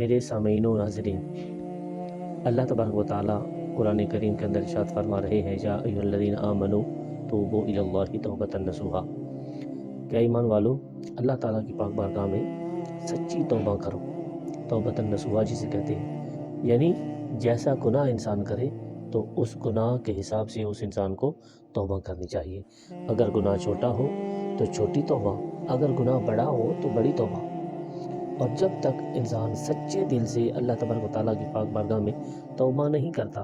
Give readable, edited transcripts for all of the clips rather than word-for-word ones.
میرے سامعین و ناظرین، اللہ تبارک و تعالیٰ قرآن کریم کے اندر ارشاد فرما رہے ہیں یا ایھا الذین آمنوا توبوا الی اللہ توبۃ نصوحا، کہ ایمان والو اللہ تعالیٰ کی پاک بارگاہ میں سچی توبہ کرو۔ توبۃ نصوحا جسے کہتے ہیں، یعنی جیسا گناہ انسان کرے تو اس گناہ کے حساب سے اس انسان کو توبہ کرنی چاہیے۔ اگر گناہ چھوٹا ہو تو چھوٹی توبہ، اگر گناہ بڑا ہو تو بڑی توبہ۔ اور جب تک انسان سچے دل سے اللہ تبارک و تعالیٰ کی پاک بارگاہ میں توبہ نہیں کرتا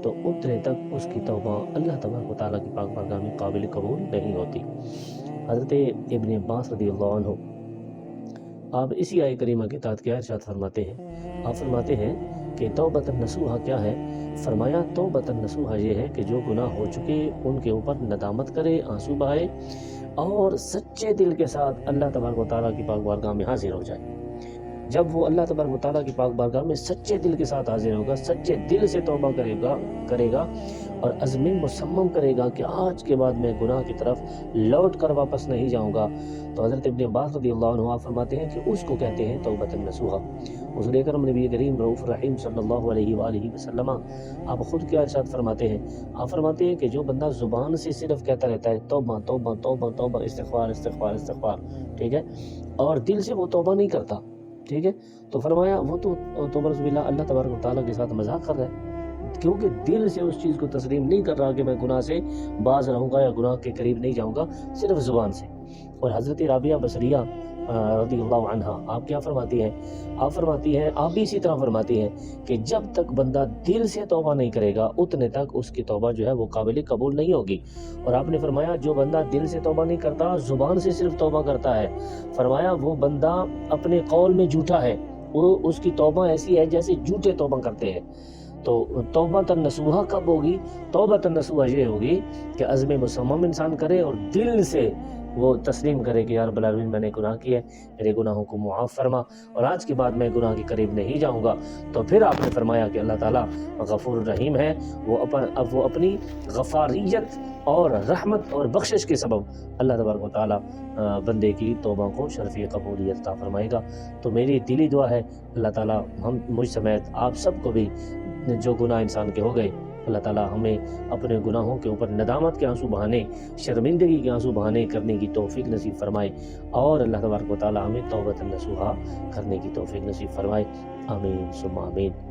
تو اتنے تک اس کی توبہ اللہ تبارک و تعالیٰ کی پاک بارگاہ میں قابل قبول نہیں ہوتی۔ حضرت ابن عباس رضی اللہ عنہ آپ اسی آیہ کریمہ کے تحت کیا ارشاد فرماتے ہیں؟ آپ فرماتے ہیں کہ توبۃ نصوحا کیا ہے؟ فرمایا توبۃ نصوحا یہ ہے کہ جو گناہ ہو چکے ان کے اوپر ندامت کرے، آنسو بہائے اور سچے دل کے ساتھ اللہ تبارک و تعالیٰ کی پاک بارگاہ میں حاضر ہو جائے۔ جب وہ اللہ تبارک و تعالیٰ کی پاک بارگاہ میں سچے دل کے ساتھ حاضر ہوگا، سچے دل سے توبہ کرے گا اور عزم مصمم کرے گا کہ آج کے بعد میں گناہ کی طرف لوٹ کر واپس نہیں جاؤں گا، تو حضرت ابن عباس رضی اللہ عنہ فرماتے ہیں کہ اس کو کہتے ہیں توبۃ نصوحا۔ حضور اکرم نبی کریم رؤوف رحیم صلی اللہ علیہ وآلہ وسلم آپ خود کیا ارشاد فرماتے ہیں؟ آپ فرماتے ہیں کہ جو بندہ زبان سے صرف کہتا رہتا ہے توبہ توبہ توبہ توبہ، استغفار استغفار استغفار، ٹھیک ہے، اور دل سے وہ توبہ نہیں کرتا، ٹھیک ہے، تو فرمایا وہ تو برس باللہ اللہ تبارک و تعالیٰ کے ساتھ مذاق کر رہا ہے، کیونکہ دل سے اس چیز کو تسلیم نہیں کر رہا کہ میں گناہ سے باز رہوں گا یا گناہ کے قریب نہیں جاؤں گا، صرف زبان سے۔ اور حضرت رابعہ بصریہ رضی اللہ عنہا آپ کیا فرماتی ہیں؟ آپ فرماتی ہیں، آپ بھی اسی طرح فرماتی ہیں کہ جب تک بندہ دل سے توبہ نہیں کرے گا اتنے تک اس کی توبہ جو ہے وہ قابل قبول نہیں ہوگی۔ اور آپ نے فرمایا جو بندہ دل سے توبہ نہیں کرتا، زبان سے صرف توبہ کرتا ہے، فرمایا وہ بندہ اپنے قول میں جھوٹا ہے، وہ اس کی توبہ ایسی ہے جیسے جھوٹے توبہ کرتے ہیں۔ تو توبۃ نصوحا کب ہوگی؟ توبۃ نصوحا یہ ہوگی کہ عزم مصمم انسان کرے اور دل سے وہ تسلیم کرے کہ یا رب العالمین میں نے گناہ کیا ہے، میرے گناہوں کو معاف فرما اور آج کے بعد میں گناہ کے قریب نہیں جاؤں گا۔ تو پھر آپ نے فرمایا کہ اللہ تعالیٰ غفور الرحیم ہے، وہ اپنی غفاریت اور رحمت اور بخشش کے سبب اللہ تبارک و تعالیٰ بندے کی توبہ کو شرف قبولیت عطا فرمائے گا۔ تو میری دلی دعا ہے اللہ تعالیٰ مجھ سمیت آپ سب کو بھی جو گناہ انسان کے ہو گئے، اللہ تعالیٰ ہمیں اپنے گناہوں کے اوپر ندامت کے آنسو بہانے، شرمندگی کے آنسو بہانے کرنے کی توفیق نصیب فرمائے، اور اللہ تبارک و تعالیٰ ہمیں توبۃ نصوحا کرنے کی توفیق نصیب فرمائے۔ آمین ثم آمین۔